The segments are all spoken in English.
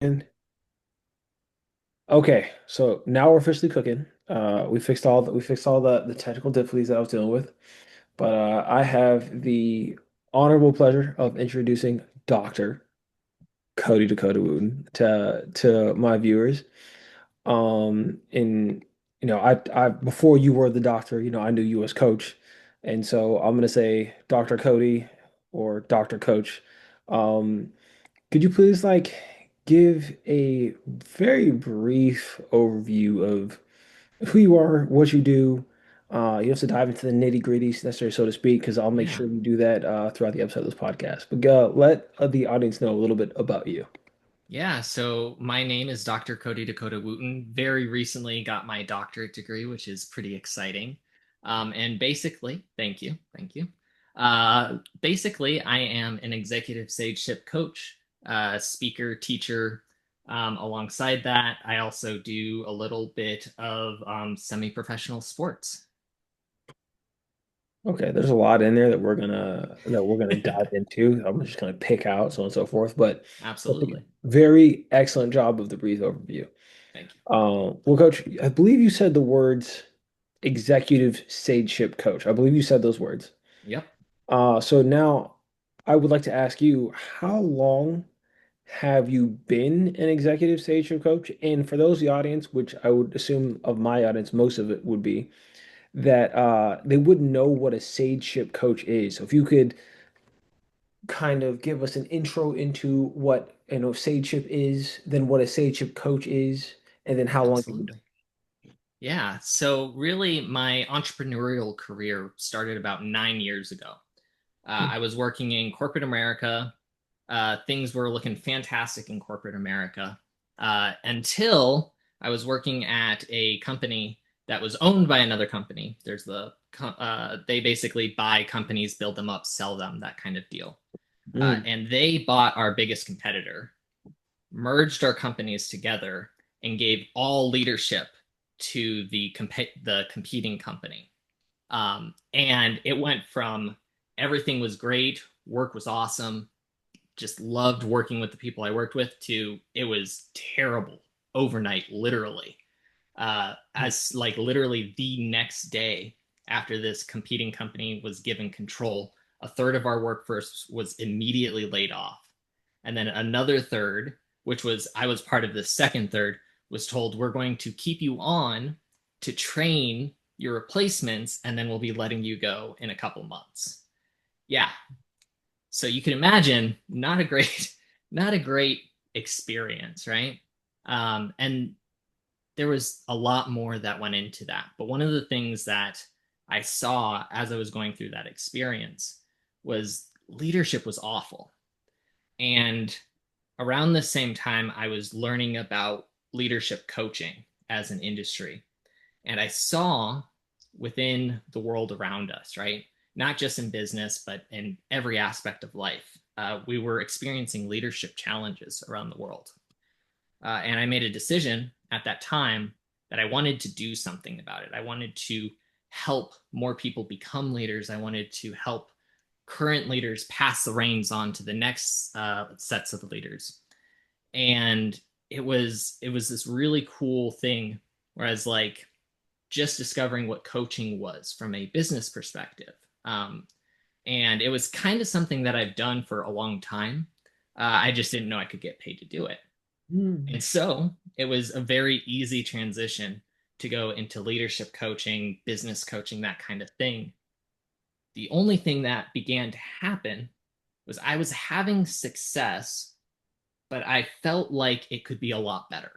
And okay, so now we're officially cooking. We fixed all the technical difficulties that I was dealing with. But I have the honorable pleasure of introducing Dr. Cody Dakota Wooten to my viewers. And I before you were the doctor, I knew you as coach. And so I'm gonna say Dr. Cody or Dr. Coach. Um, could you please give a very brief overview of who you are, what you do? You don't have to dive into the nitty-gritty necessarily, so to speak, because I'll make Yeah. sure you do that throughout the episode of this podcast. But let the audience know a little bit about you. Yeah. So my name is Dr. Cody Dakota Wooten. Very recently got my doctorate degree, which is pretty exciting. And basically, thank you. Thank you. Basically, I am an executive sageship coach, speaker, teacher. Alongside that, I also do a little bit of semi-professional sports. Okay, there's a lot in there that we're gonna dive into. I'm just gonna pick out so on and so forth. But I think Absolutely. very excellent job of the brief overview. Thank you. Well, Coach, I believe you said the words executive sageship coach. I believe you said those words. Yep. So now I would like to ask you, how long have you been an executive stage coach? And for those of the audience, which I would assume of my audience, most of it would be that they wouldn't know what a sageship coach is. So if you could kind of give us an intro into what sageship is, then what a sageship coach is, and then how long you've been doing Absolutely. Yeah. So really, my entrepreneurial career started about 9 years ago. it. I was working in corporate America. Things were looking fantastic in corporate America until I was working at a company that was owned by another company. They basically buy companies, build them up, sell them, that kind of deal. Mm. And they bought our biggest competitor, merged our companies together, and gave all leadership to the competing company. And it went from everything was great, work was awesome, just loved working with the people I worked with, to it was terrible overnight, literally. As like literally the next day after this competing company was given control, a third of our workforce was immediately laid off. And then another third, which was I was part of the second third, was told, we're going to keep you on to train your replacements, and then we'll be letting you go in a couple months. Yeah. So you can imagine, not a great, not a great experience, right? And there was a lot more that went into that. But one of the things that I saw as I was going through that experience was leadership was awful. And around the same time, I was learning about leadership coaching as an industry. And I saw within the world around us, right? Not just in business, but in every aspect of life. We were experiencing leadership challenges around the world. And I made a decision at that time that I wanted to do something about it. I wanted to help more people become leaders. I wanted to help current leaders pass the reins on to the next sets of leaders. And it was this really cool thing. Whereas like just discovering what coaching was from a business perspective. And it was kind of something that I've done for a long time. I just didn't know I could get paid to do it. Mm. And so it was a very easy transition to go into leadership coaching, business coaching, that kind of thing. The only thing that began to happen was I was having success, but I felt like it could be a lot better.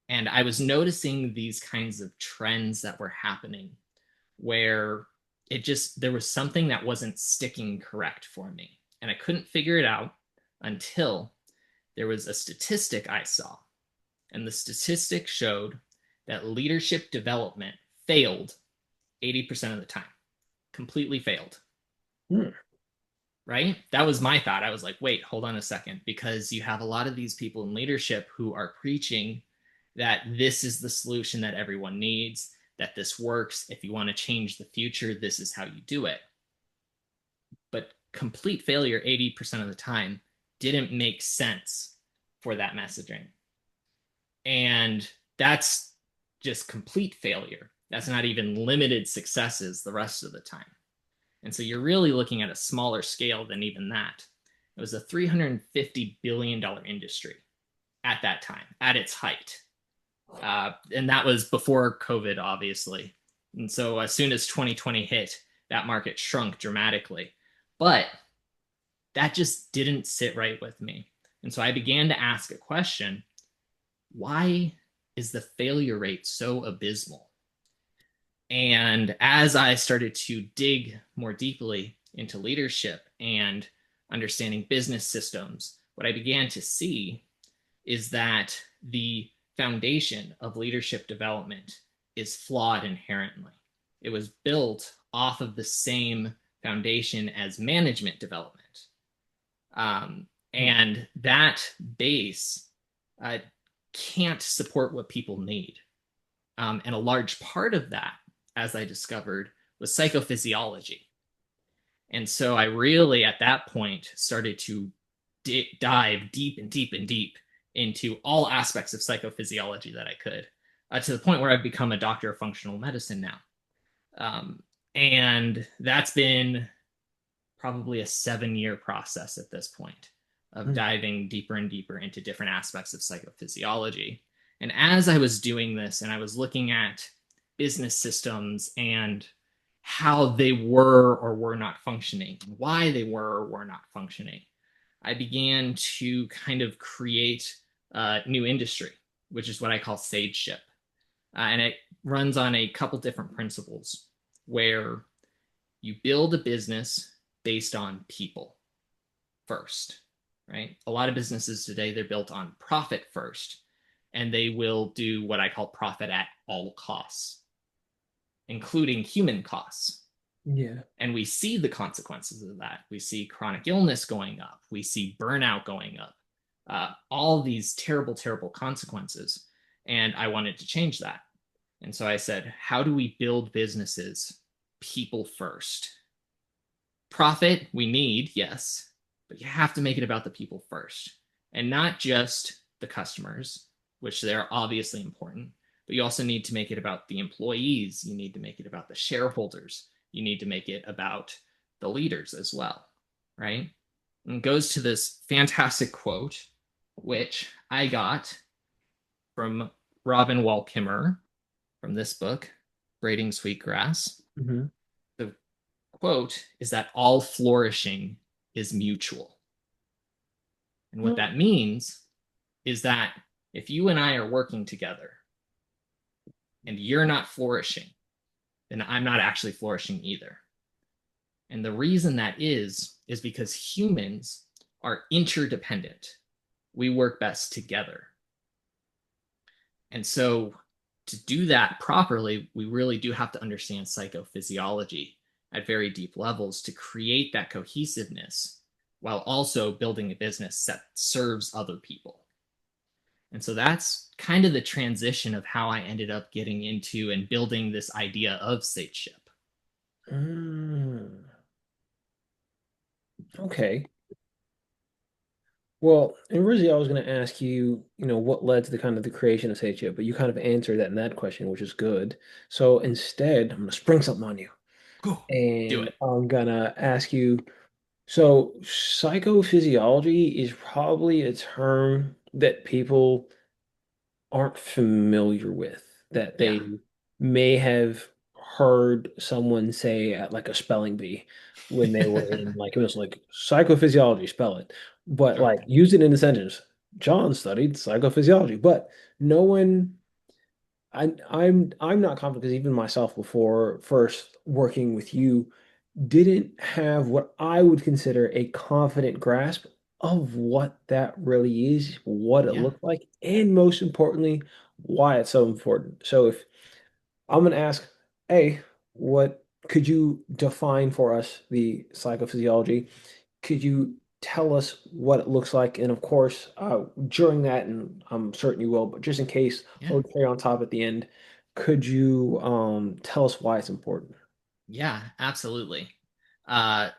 And I was noticing these kinds of trends that were happening where there was something that wasn't sticking correct for me. And I couldn't figure it out until there was a statistic I saw. And the statistic showed that leadership development failed 80% of the time, completely failed, Mm. right? That was my thought. I was like, wait, hold on a second, because you have a lot of these people in leadership who are preaching that this is the solution that everyone needs, that this works. If you want to change the future, this is how you do it. But complete failure 80% of the time didn't make sense for that messaging. And that's just complete failure. That's not even limited successes the rest of the time. And so you're really looking at a smaller scale than even that. It was a $350 billion industry at that time, at its height. And that was before COVID, obviously. And so as soon as 2020 hit, that market shrunk dramatically. But that just didn't sit right with me. And so I began to ask a question: why is the failure rate so abysmal? And as I started to dig more deeply into leadership and understanding business systems, what I began to see is that the foundation of leadership development is flawed inherently. It was built off of the same foundation as management development. And that base uh, can't support what people need. And a large part of that, as I discovered, was psychophysiology. And so I really, at that point, started to dive deep and deep and deep into all aspects of psychophysiology that I could, to the point where I've become a doctor of functional medicine now. And that's been probably a 7-year process at this point of diving deeper and deeper into different aspects of psychophysiology. And as I was doing this and I was looking at business systems and how they were or were not functioning, why they were or were not functioning, I began to kind of create a new industry, which is what I call Sageship. And it runs on a couple different principles where you build a business based on people first, right? A lot of businesses today, they're built on profit first, and they will do what I call profit at all costs, including human costs. Yeah. And we see the consequences of that. We see chronic illness going up. We see burnout going up. All these terrible, terrible consequences. And I wanted to change that. And so I said, how do we build businesses people first? Profit, we need, yes, but you have to make it about the people first, and not just the customers, which they're obviously important, but you also need to make it about the employees. You need to make it about the shareholders. You need to make it about the leaders as well, right? And it goes to this fantastic quote, which I got from Robin Wall Kimmerer from this book, Braiding Sweetgrass. Mm-hmm. The quote is that all flourishing is mutual. And what that means is that if you and I are working together and you're not flourishing, then I'm not actually flourishing either. And the reason that is because humans are interdependent. We work best together. And so to do that properly, we really do have to understand psychophysiology at very deep levels to create that cohesiveness while also building a business that serves other people. And so that's kind of the transition of how I ended up getting into and building this idea of Sageship. Mm. Okay. Well, originally I was going to ask you, what led to the kind of the creation of Sageship, but you kind of answered that in that question, which is good. So instead, I'm going to spring something on you, Cool. Do and it. I'm gonna ask you. So psychophysiology is probably a term that people aren't familiar with, that Yeah. they may have heard someone say at like a spelling bee when they were in like it was like psychophysiology, spell it. But Sure. like use it in a sentence. John studied psychophysiology, but no one I'm not confident because even myself before first working with you didn't have what I would consider a confident grasp of what that really is, what it Yeah. looked like, and most importantly, why it's so important. So if I'm going to ask, hey, what could you define for us the psychophysiology? Could you tell us what it looks like? And of course, during that, and I'm certain you will, but just in case, a Yeah. little cherry on top at the end, could you tell us why it's important? Yeah, absolutely.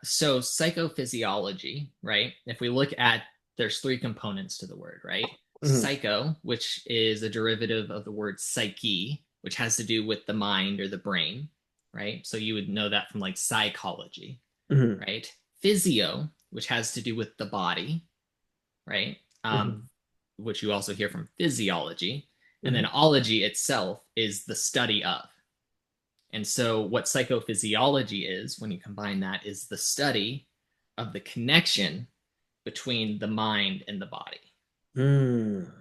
So psychophysiology, right? If we look at there's three components to the word, right? Hmm. Psycho, which is a derivative of the word psyche, which has to do with the mind or the brain, right? So you would know that from like psychology, Hmm. right? Physio, which has to do with the body, right? Hmm. Which you also hear from physiology. And then Hmm. ology itself is the study of. And so, what psychophysiology is, when you combine that, is the study of the connection between the mind and the body. Mm.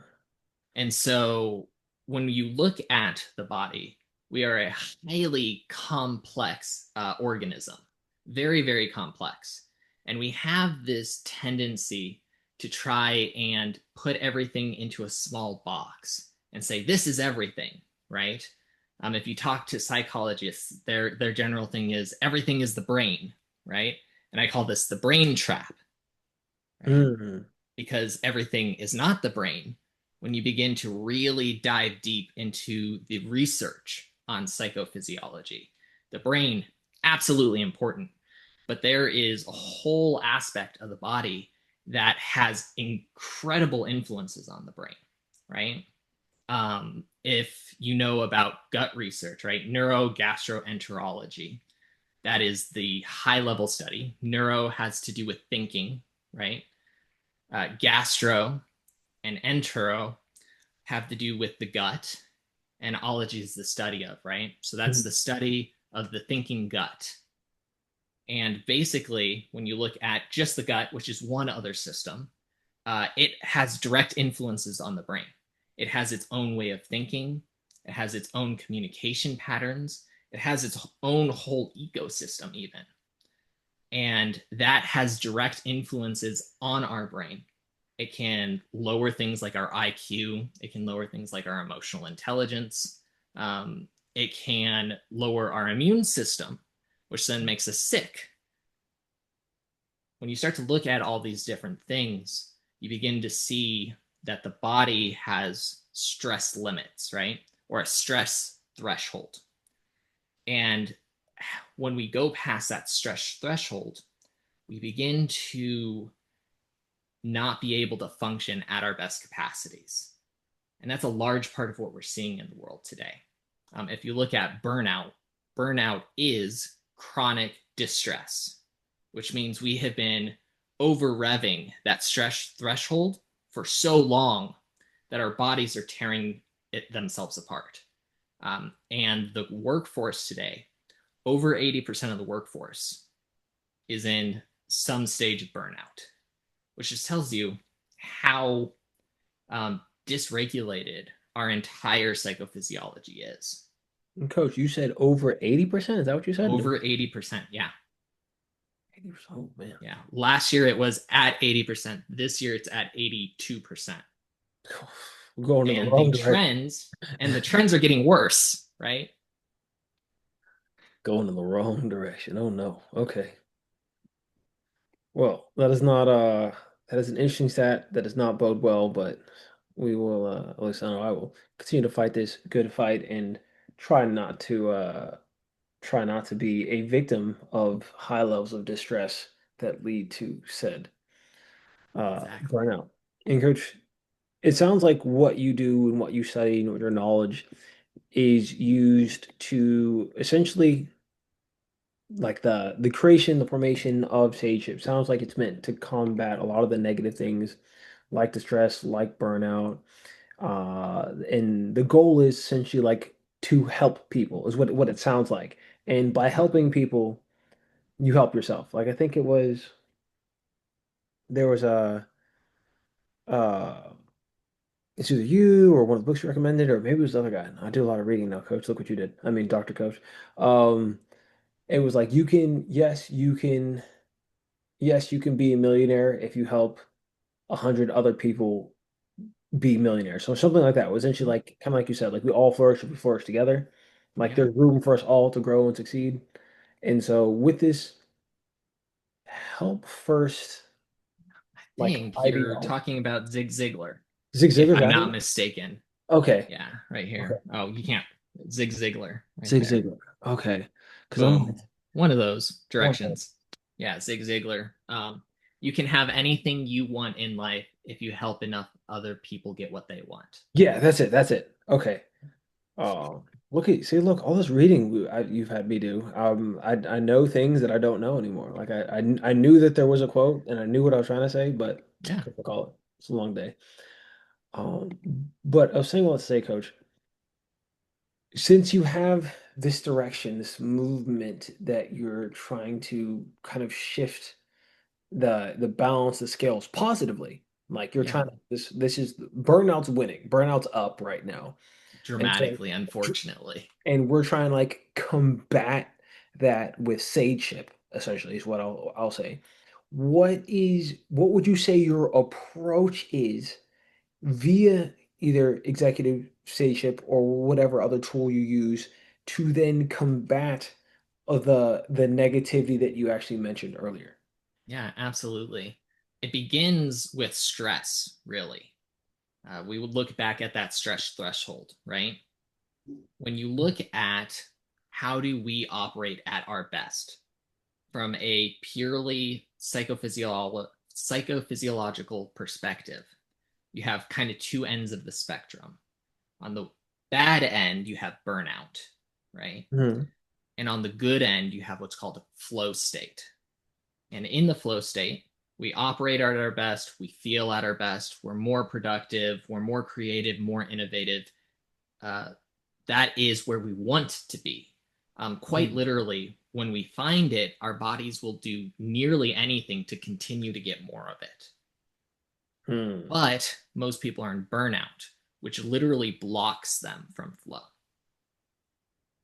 And so when you look at the body, we are a highly complex organism, very, very complex. And we have this tendency to try and put everything into a small box and say, this is everything, right? If you talk to psychologists, their general thing is everything is the brain, right? And I call this the brain trap, right? Mm. Because everything is not the brain. When you begin to really dive deep into the research on psychophysiology, the brain, absolutely important, but there is a whole aspect of the body that has incredible influences on the brain, right? If you know about gut research, right? Neurogastroenterology, that is the high level study. Neuro has to do with thinking, right? Gastro and entero have to do with the gut, and ology is the study of, right? So that's the Mhm. study of the thinking gut. And basically, when you look at just the gut, which is one other system, it has direct influences on the brain. It has its own way of thinking, it has its own communication patterns, it has its own whole ecosystem, even. And that has direct influences on our brain. It can lower things like our IQ. It can lower things like our emotional intelligence. It can lower our immune system, which then makes us sick. When you start to look at all these different things, you begin to see that the body has stress limits, right? Or a stress threshold. And when we go past that stress threshold, we begin to not be able to function at our best capacities. And that's a large part of what we're seeing in the world today. If you look at burnout, burnout is chronic distress, which means we have been over revving that stress threshold for so long that our bodies are tearing themselves apart. And the workforce today, over 80% of the workforce is in some stage of burnout, which just tells you how dysregulated our entire psychophysiology is. And Coach, you said over 80%? Is that what you said? Over 80%. Yeah. 80%. Oh man. Yeah. Last year it was at 80%. This year it's at 82%. We're going in the And wrong direction. the trends are getting worse, right? Going in the wrong direction. Oh no. Okay. Well, that is an interesting stat. That does not bode well, but we will at least I know I will continue to fight this good fight and try not to try not to be a victim of high levels of distress that lead to said Exactly. burnout. And coach, it sounds like what you do and what you study and what your knowledge is used to essentially like the creation, the formation of Sageship sounds like it's meant to combat a lot of the negative things like distress, like burnout. And the goal is essentially like to help people is what it sounds like. And by Yeah. helping people, you help yourself. Like I think it was there was a uh it's either you or one of the books you recommended, or maybe it was the other guy. I do a lot of reading now, Coach. Look what you did. I mean, Dr. Coach. Um, it was like yes, you can be a millionaire if you help 100 other people be millionaires. So something like that. It was essentially like kind of like you said, like we all flourish if we flourish together. Like Yeah. there's room for us all to grow and succeed. And so with this help first, I like think you're ideology. talking about Zig Ziglar, Zig if Ziglar I'm got not it? mistaken. Okay. Yeah, right Okay. here. Oh, you can't. Zig Ziglar, right Zig there. Ziglar. Okay. Because I'm Boom. like, One of those one second. directions. Yeah, Zig Ziglar. You can have anything you want in life if you help enough other people get what they want. Yeah, that's it. That's it. Okay. Look, all this reading you've had me do. I know things that I don't know anymore. Like I knew that there was a quote and I knew what I was trying to say, but I Yeah. can't recall it. It's a long day. Um, but I was saying, let's say, Coach, since you have this direction, this movement that you're trying to kind of shift the balance, the scales positively, like you're Yeah. trying to this is burnout's winning, burnout's up right now, and so. Dramatically, unfortunately. And we're trying to like combat that with sageship, essentially, is what I'll say. What would you say your approach is via either executive sageship or whatever other tool you use to then combat the negativity that you actually mentioned earlier? Yeah, absolutely. It begins with stress, really. We would look back at that stress threshold, right? When you look at how do we operate at our best from a purely psychophysiological perspective, you have kind of two ends of the spectrum. On the bad end, you have burnout, right? Mhm. And on the good end, you have what's called a flow state. And in the flow state, we operate at our best, we feel at our best, we're more productive, we're more creative, more innovative. Uh, that is where we want to be. Quite Mhm. literally, when we find it, our bodies will do nearly anything to continue to get more of it. Hmm. But most people are in burnout, which literally blocks them from flow.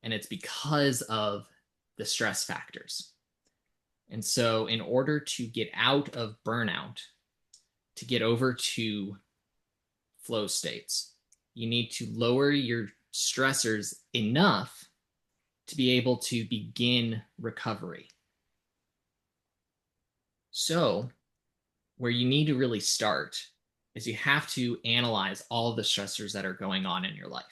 And it's because of the stress factors. And so, in order to get out of burnout, to get over to flow states, you need to lower your stressors enough to be able to begin recovery. So, where you need to really start is you have to analyze all of the stressors that are going on in your life.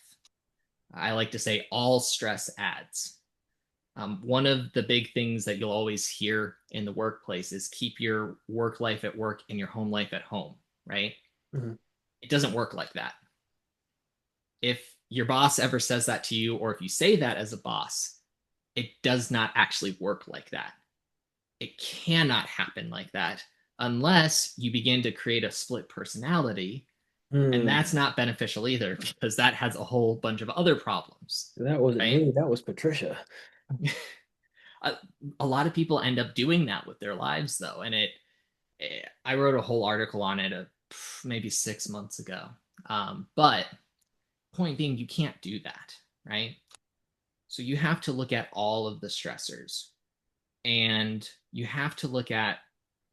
I like to say all stress adds. One of the big things that you'll always hear in the workplace is keep your work life at work and your home life at home, right? Mhm. It doesn't work like that. If your boss ever says that to you, or if you say that as a boss, it does not actually work like that. It cannot happen like that unless you begin to create a split personality. And Hmm. that's not beneficial either because that has a whole bunch of other problems, That wasn't right? me. That was Patricia. a, a lot of people end up doing that with their lives though. And I wrote a whole article on it maybe 6 months ago. But point being, you can't do that, right? So you have to look at all of the stressors and you have to look at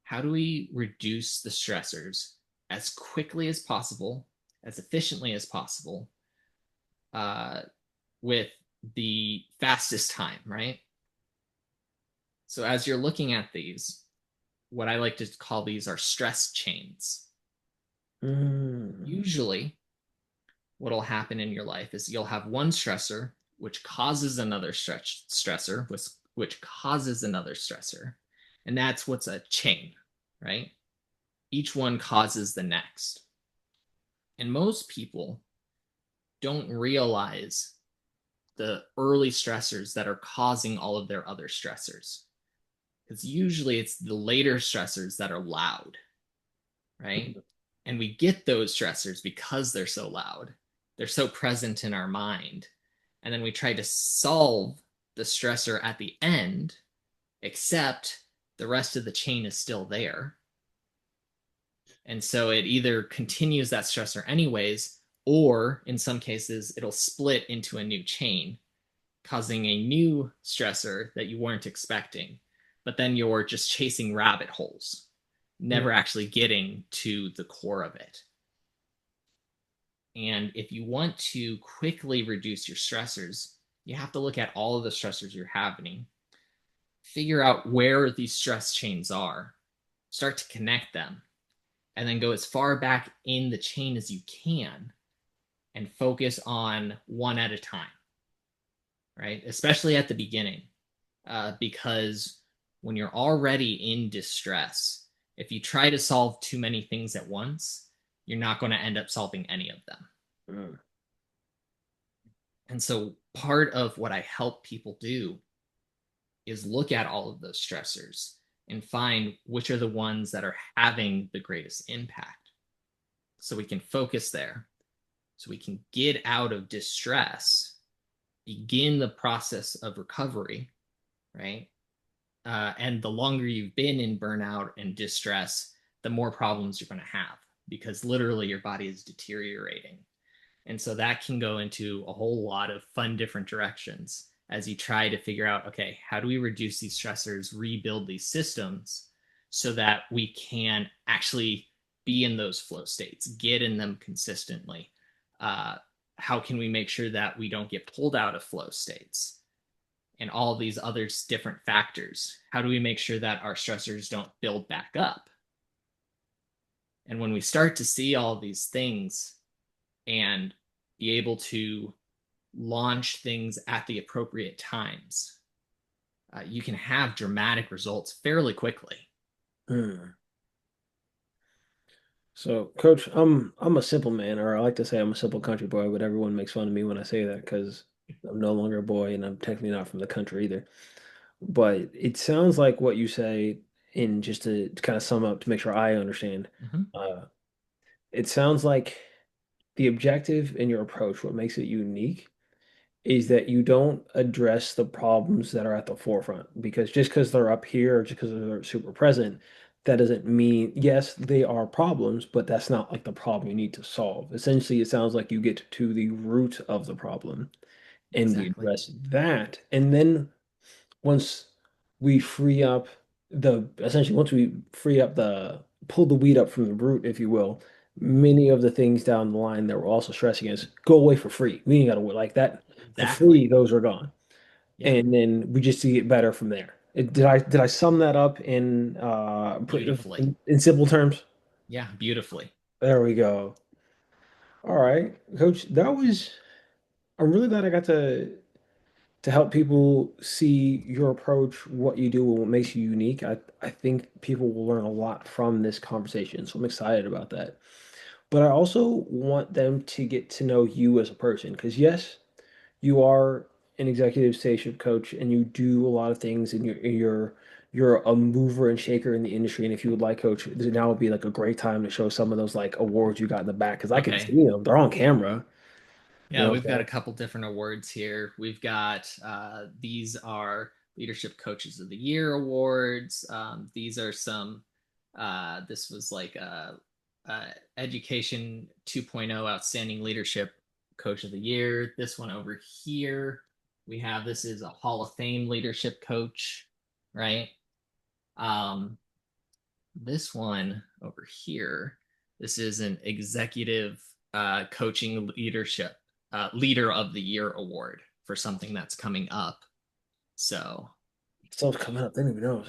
how do we reduce the stressors as quickly as possible, as efficiently as possible, uh, with the fastest time, right? So as you're looking at these, what I like to call these are stress chains. Hmm. Usually, what will happen in your life is you'll have one stressor, which causes another stressor, which causes another stressor. And that's what's a chain, right? Each one causes the next. And most people don't realize the early stressors that are causing all of their other stressors. Because usually it's the later stressors that are loud, right? And we get those stressors because they're so loud. They're so present in our mind. And then we try to solve the stressor at the end, except the rest of the chain is still there. And so it either continues that stressor anyways, or in some cases, it'll split into a new chain, causing a new stressor that you weren't expecting. But then you're just chasing rabbit holes, never actually getting to the core of it. And if you want to quickly reduce your stressors, you have to look at all of the stressors you're having, figure out where these stress chains are, start to connect them, and then go as far back in the chain as you can and focus on one at a time, right? Especially at the beginning, because when you're already in distress, If you try to solve too many things at once, you're not going to end up solving any of them. Mm. And so part of what I help people do is look at all of those stressors and find which are the ones that are having the greatest impact so we can focus there, so we can get out of distress, begin the process of recovery, right? And the longer you've been in burnout and distress, the more problems you're going to have because literally your body is deteriorating. And so that can go into a whole lot of fun different directions as you try to figure out, okay, how do we reduce these stressors, rebuild these systems so that we can actually be in those flow states, get in them consistently? Uh, how can we make sure that we don't get pulled out of flow states? And all these other different factors. How do we make sure that our stressors don't build back up? And when we start to see all these things and be able to launch things at the appropriate times, you can have dramatic results fairly quickly. Mm. So, Coach, I'm a simple man, or I like to say I'm a simple country boy, but everyone makes fun of me when I say that because I'm no longer a boy and I'm technically not from the country either. But it sounds like what you say, in just to kind of sum up to make sure I understand, Mm-hmm. uh, it sounds like the objective in your approach, what makes it unique, is that you don't address the problems that are at the forefront because just because they're up here or just because they're super present, that doesn't mean, yes, they are problems, but that's not like the problem you need to solve. Essentially, it sounds like you get to the root of the problem and we Exactly. address that. And then once we free up once we free up pull the weed up from the root, if you will, many of the things down the line that were also stressing us go away for free. We ain't got to like that for free. Exactly. Those are gone, Yeah. and then we just see it better from there. Did I sum that up Beautifully. in simple terms? Yeah. Beautifully. There we go. All right, Coach. That was. I'm really glad I got to help people see your approach, what you do, and what makes you unique. I think people will learn a lot from this conversation, so I'm excited about that. But I also want them to get to know you as a person, because yes, you are an executive station coach, and you do a lot of things, and you're a mover and shaker in the industry. And if you would like, Coach, now would be like a great time to show some of those like awards you got in the back, because I can Okay. see them; they're on camera. You Yeah, know, we've got a so couple different awards here. We've got these are Leadership Coaches of the Year awards. These are some. This was like a Education 2.0 Outstanding Leadership Coach of the Year. This one over here, we have this is a Hall of Fame Leadership Coach, right? Um, this one over here, this is an Executive Coaching Leadership Leader of the Year award for something that's coming up. So stuff's coming up. They don't even know.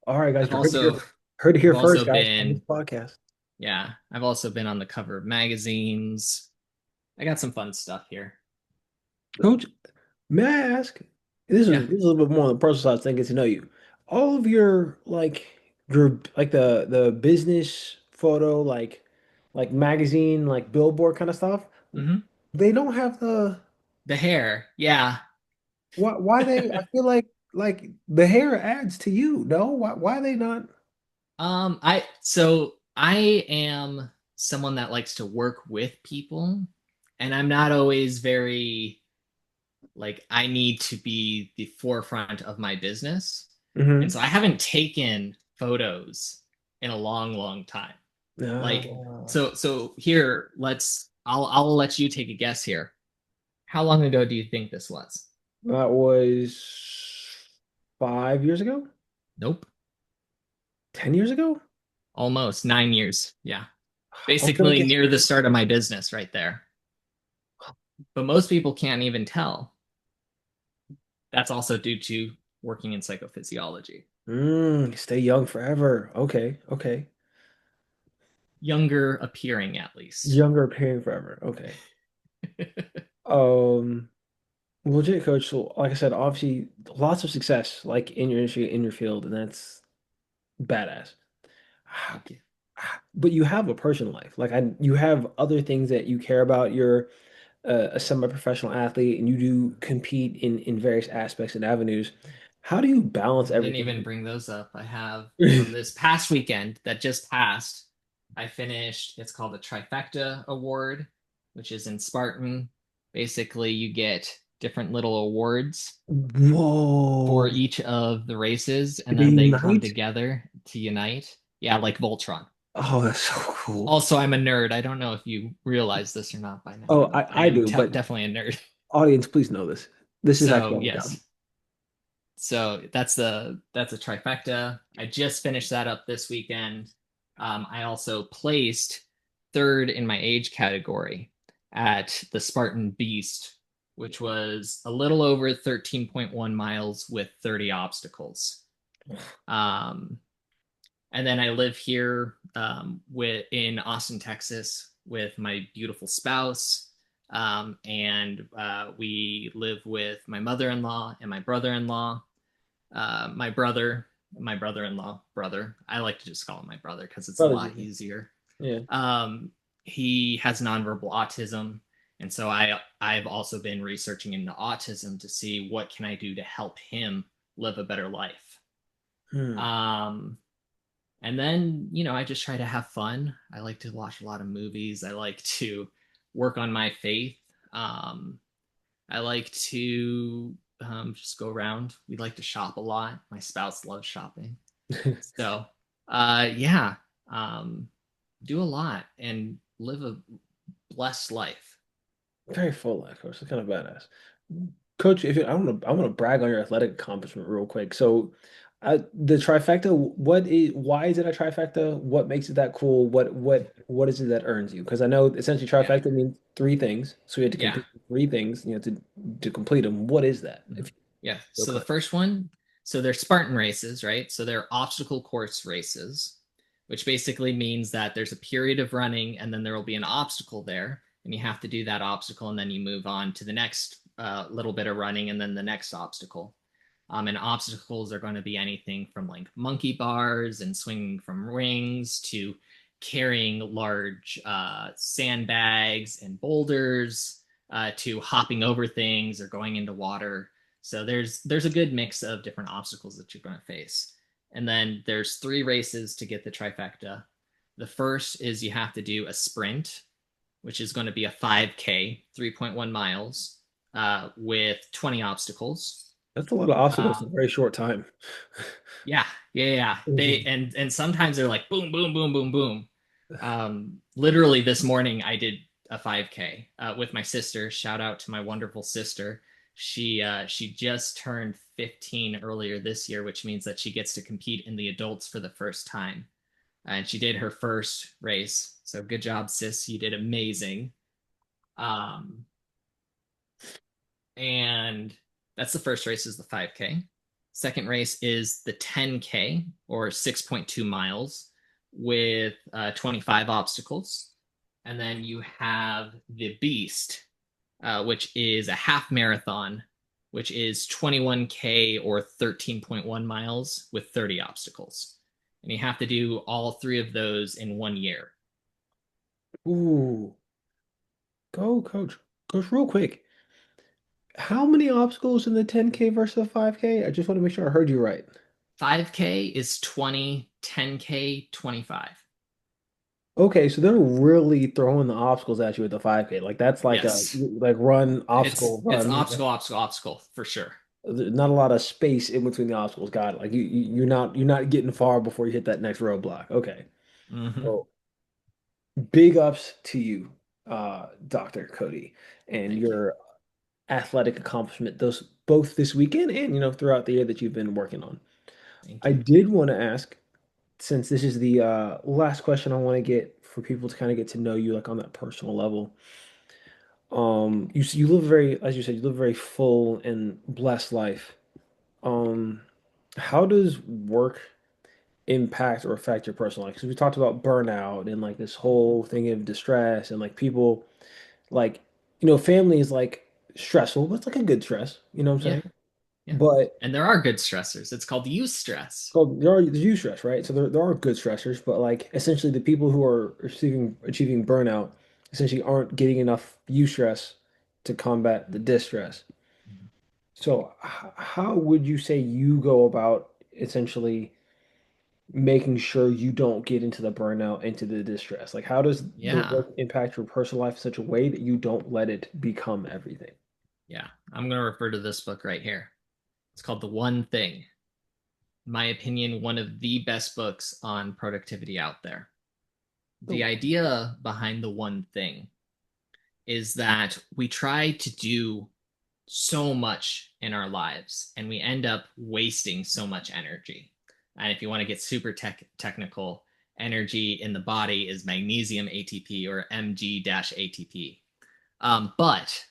All right, guys, I've you also heard it here I've first, also guys, on this been podcast. yeah, I've also been on the cover of magazines. I got some fun stuff here. Coach, may I ask? Yeah. This is a little bit more on the personal side thing, get to know you. All of your like the business photo, like magazine, like billboard kind of stuff, Hmm. they don't have the The hair. Yeah. why they I feel like the hair adds to you, no? Why are they not? I am someone that likes to work with people, and I'm not always very like I need to be the forefront of my business. And Mm-hmm. so I haven't taken photos in a long, long time. Like No. so here, I'll let you take a guess here. How long ago do you think this was? That was 5 years ago? Nope. 10 years ago? Almost 9 years. Yeah. I was gonna Basically guess near the start of my business right there. But most people can't even tell. That's also due to working in psychophysiology. stay young forever. Okay, okay. Younger appearing, at least. Younger appearing forever. Okay. Um, legit coach. So like I said, obviously lots of success like in your industry, in your field, and that's badass. Thank you. But you have a personal life. You have other things that you care about. You're a semi-professional athlete and you do compete in various aspects and avenues. How do you balance I didn't even everything? bring those up. I have from this past weekend that just passed, I finished, it's called the Trifecta Award, which is in Spartan. Basically, you get different little awards for Whoa. each of the races, and They then they come unite? together to unite. Yeah, like Voltron. Oh, that's so cool. Also, I'm a nerd. I don't know if you realize this or not by now, Oh, but I I am do, but definitely a nerd. audience, please know this. This is So, actually my job. yes. So that's a trifecta. I just finished that up this weekend. I also placed third in my age category at the Spartan Beast, which was a little over 13.1 miles with 30 obstacles. Um, and then I live here in Austin, Texas, with my beautiful spouse. And we live with my mother-in-law and my brother-in-law. My brother, my brother-in-law, brother. I like to just call him my brother because it's a Brothers, lot easier. yeah. He has nonverbal autism, and so I've also been researching into autism to see what can I do to help him live a better life. Hmm. Um, and then, I just try to have fun. I like to watch a lot of movies. I like to work on my faith. Um, I like to just go around. We like to shop a lot. My spouse loves shopping. So, yeah, um, do a lot and live a blessed life. Very full life coach. It's kind of badass. Coach, if you, I want to brag on your athletic accomplishment real quick. So, the trifecta, why is it a trifecta? What makes it that cool? What is it that earns you? Because I know essentially Yeah, trifecta means three things. So you have to yeah. complete three things, to complete them. What is that? Mhm. If you Yeah. real So the quick. first one, so they're Spartan races, right? So they're obstacle course races, which basically means that there's a period of running and then there will be an obstacle there, and you have to do that obstacle, and then you move on to the next little bit of running, and then the next obstacle. And obstacles are going to be anything from like monkey bars and swinging from rings to carrying large sandbags and boulders to hopping over things or going into water. So there's a good mix of different obstacles that you're going to face. And then there's three races to get the trifecta. The first is you have to do a sprint, which is going to be a 5K, 3.1 miles, with 20 obstacles. That's a lot of obstacles in a Um, very short time. yeah, yeah, yeah. They Mhm. and sometimes they're like boom, boom, boom, boom, boom. Literally this morning I did a 5K with my sister. Shout out to my wonderful sister. She just turned 15 earlier this year, which means that she gets to compete in the adults for the first time. And she did her first race. So good job, sis. You did amazing. Um, and that's the first race is the 5K. Second race is the 10K or 6.2 miles with 25 obstacles. And then you have the Beast, which is a half marathon, which is 21K or 13.1 miles with 30 obstacles. And you have to do all three of those in 1 year. Ooh, go coach. Coach, real quick. How many obstacles in the 10K versus the 5K? I just want to make sure I heard you right. 5K is 20, 10K, 25. Okay, so they're really throwing the obstacles at you at the 5K. Like that's like a Yes. like run, obstacle, It's run. obstacle, obstacle, obstacle for sure. There's not a lot of space in between the obstacles. Got it. Like you're not getting far before you hit that next roadblock. Okay. Hmm. Well, big ups to you, Dr. Cody, and Thank you. your athletic accomplishment those both this weekend and throughout the year that you've been working on. Thank I you. did want to ask, since this is the last question I want to get for people to kind of get to know you like on that personal level. You live very, as you said, you live a very full and blessed life. Um, how does work impact or affect your personal life? Because we talked about burnout and like this whole thing of distress and like people like, family is like stressful, but it's like a good stress. You know what I'm Yeah. saying? Yeah. But And there are good stressors. It's called use stress. so there are the you stress, right? So there are good stressors, but like essentially the people who are achieving burnout essentially aren't getting enough you stress to combat the distress. So how would you say you go about essentially making sure you don't get into the burnout, into the distress? Like how does the Yeah. work impact your personal life in such a way that you don't let it become everything? Yeah. I'm going to refer to this book right here. It's called The One Thing. In my opinion, one of the best books on productivity out there. The Oh, idea behind The One Thing is that we try to do so much in our lives and we end up wasting so much energy. And if you want to get super technical, energy in the body is magnesium ATP or Mg-ATP. But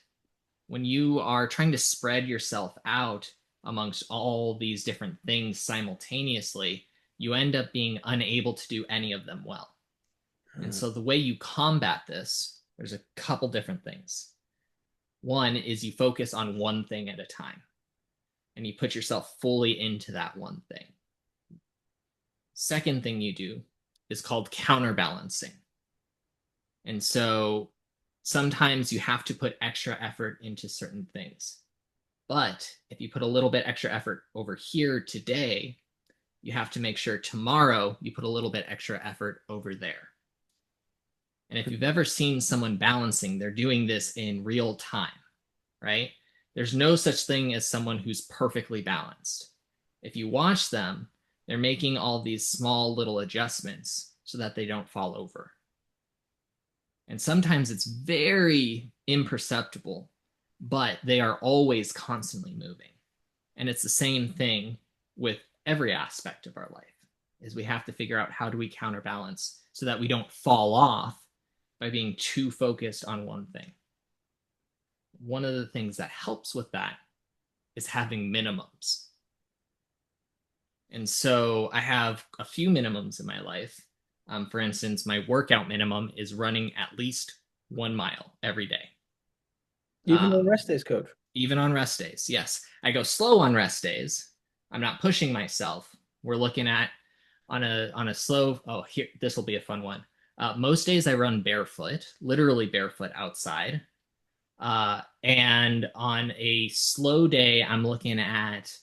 when you are trying to spread yourself out amongst all these different things simultaneously, you end up being unable to do any of them well. And hmm. so the way you combat this, there's a couple different things. One is you focus on one thing at a time and you put yourself fully into that one thing. Second thing you do is called counterbalancing. And so sometimes you have to put extra effort into certain things. But if you put a little bit extra effort over here today, you have to make sure tomorrow you put a little bit extra effort over there. And if you've ever seen someone balancing, they're doing this in real time, right? There's no such thing as someone who's perfectly balanced. If you watch them, they're making all these small little adjustments so that they don't fall over. And sometimes it's very imperceptible, but they are always constantly moving. And it's the same thing with every aspect of our life is we have to figure out how do we counterbalance so that we don't fall off by being too focused on one thing. One of the things that helps with that is having minimums. And so I have a few minimums in my life. For instance, my workout minimum is running at least 1 mile every day. Even on Um, rest days, coach. Even on rest days. Yes, I go slow on rest days. I'm not pushing myself. We're looking at on a slow. Oh, here this will be a fun one. Most days I run barefoot, literally barefoot outside. And on a slow day, I'm looking at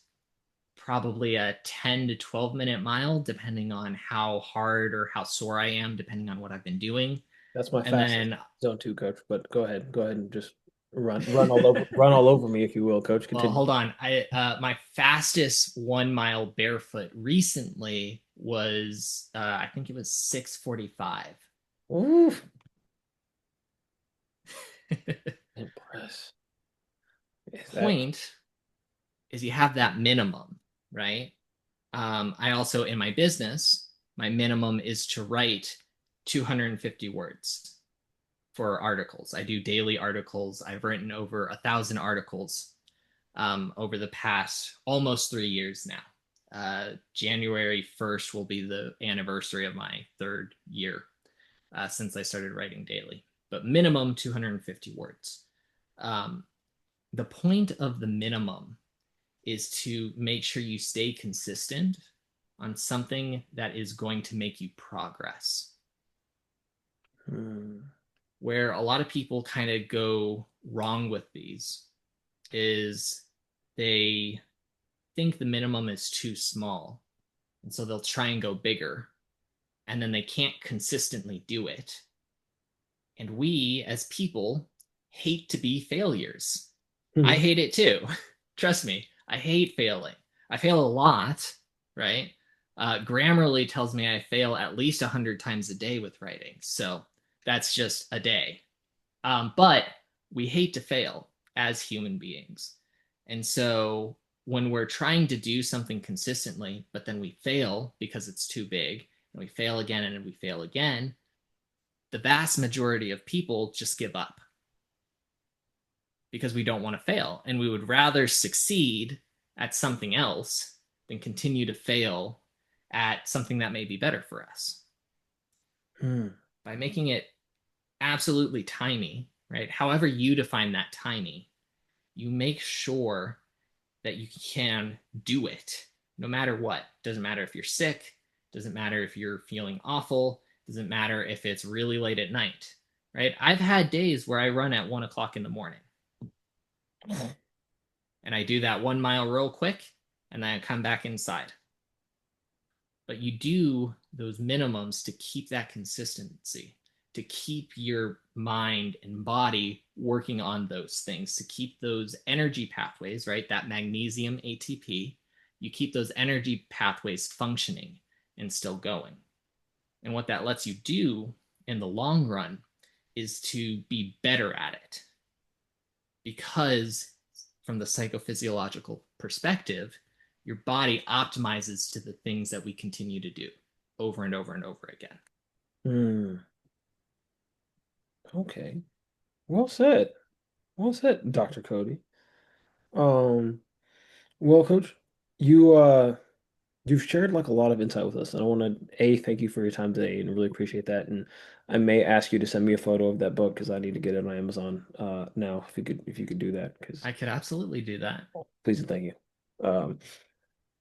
probably a 10 to 12 minute mile, depending on how hard or how sore I am, depending on what I've been doing. That's my And fastest then zone two, coach. But go ahead. Go ahead and just run all over me if you will, coach. well, Continue. hold on. I My fastest 1 mile barefoot recently was I think it was 6:45. Oof. Impress. Is that Point is you have that minimum, right? I also in my business, my minimum is to write 250 words for articles. I do daily articles. I've written over 1,000 articles over the past almost 3 years now. January 1st will be the anniversary of my third year since I started writing daily, but minimum 250 words. Um, the point of the minimum is to make sure you stay consistent on something that is going to make you progress. hmm. Where a lot of people kind of go wrong with these is they think the minimum is too small. And so they'll try and go bigger, and then they can't consistently do it. And we, as people, hate to be failures. I hate it too. Trust me, I hate failing. I fail a lot, right? Grammarly tells me I fail at least 100 times a day with writing. So that's just a day. But we hate to fail as human beings. And so when we're trying to do something consistently, but then we fail because it's too big, and we fail again and we fail again, the vast majority of people just give up because we don't want to fail. And we would rather succeed at something else than continue to fail at something that may be better for us. Hmm. By making it absolutely tiny, right? However, you define that tiny, you make sure that you can do it no matter what. Doesn't matter if you're sick, doesn't matter if you're feeling awful, doesn't matter if it's really late at night, right? I've had days where I run at 1 o'clock in the morning and I do that 1 mile real quick and then I come back inside. But you do those minimums to keep that consistency, to keep your mind and body working on those things, to keep those energy pathways, right? That magnesium ATP, you keep those energy pathways functioning and still going. And what that lets you do in the long run is to be better at it because from the psychophysiological perspective, your body optimizes to the things that we continue to do over and over and over again. Hmm. Okay. Well said. Well said, Dr. Cody. Um, well, Coach, you you've shared like a lot of insight with us, and I want to thank you for your time today, and really appreciate that. And I may ask you to send me a photo of that book because I need to get it on Amazon now. If you could do that, because I could absolutely do that. please and thank you.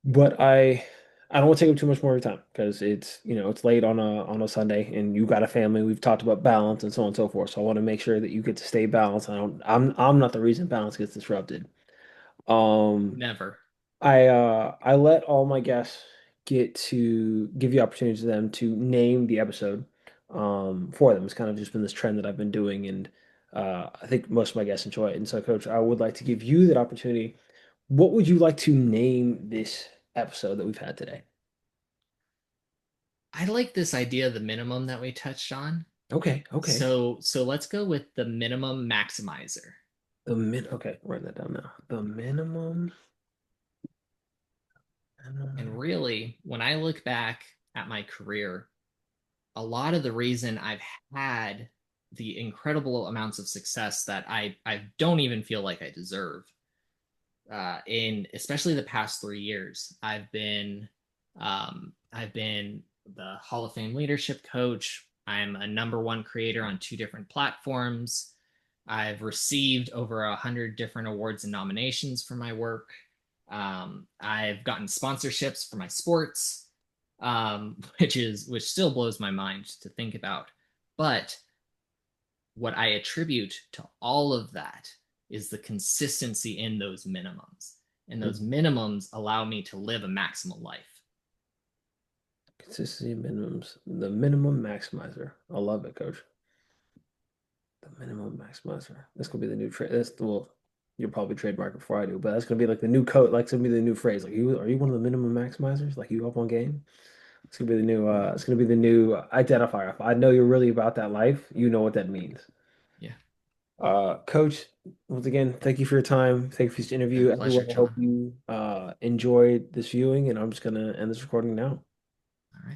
But I don't want to take up too much more of your time because it's late on a Sunday and you got a family. We've talked about balance and so on and so forth. So I want to make sure that you get to stay balanced. I'm not the reason balance gets disrupted. Um, Never. I let all my guests get to give you opportunities to them to name the episode for them. It's kind of just been this trend that I've been doing, and I think most of my guests enjoy it. And so, Coach, I would like to give you that opportunity. What would you like to name this episode that we've had today? I like this idea of the minimum that we touched on. Okay, okay. So let's go with the minimum maximizer. Okay, write that down now. The minimum. And minimum- really, when I look back at my career, a lot of the reason I've had the incredible amounts of success that I don't even feel like I deserve in especially the past 3 years. I've been the Hall of Fame leadership coach. I'm a #1 creator on 2 different platforms. I've received over 100 different awards and nominations for my work. I've gotten sponsorships for my sports, which still blows my mind to think about. But what I attribute to all of that is the consistency in those minimums. And those minimums allow me to live a maximal life. Consistency minimums. The minimum maximizer. I love it, Coach. The minimum maximizer. That's gonna be the new trade. You'll probably trademark it before I do, but that's gonna be like the new code. Like, it's gonna be the new phrase. Like, are you one of the minimum maximizers? Like, you up on game? It's gonna be the new. It's gonna be the new identifier. If I know you're really about that life, you know what that means. Yeah, Coach, once again, thank you for your time. Thank you for this yeah, interview. pleasure, Everyone, I hope John. you enjoyed this viewing, and I'm just gonna end this recording now.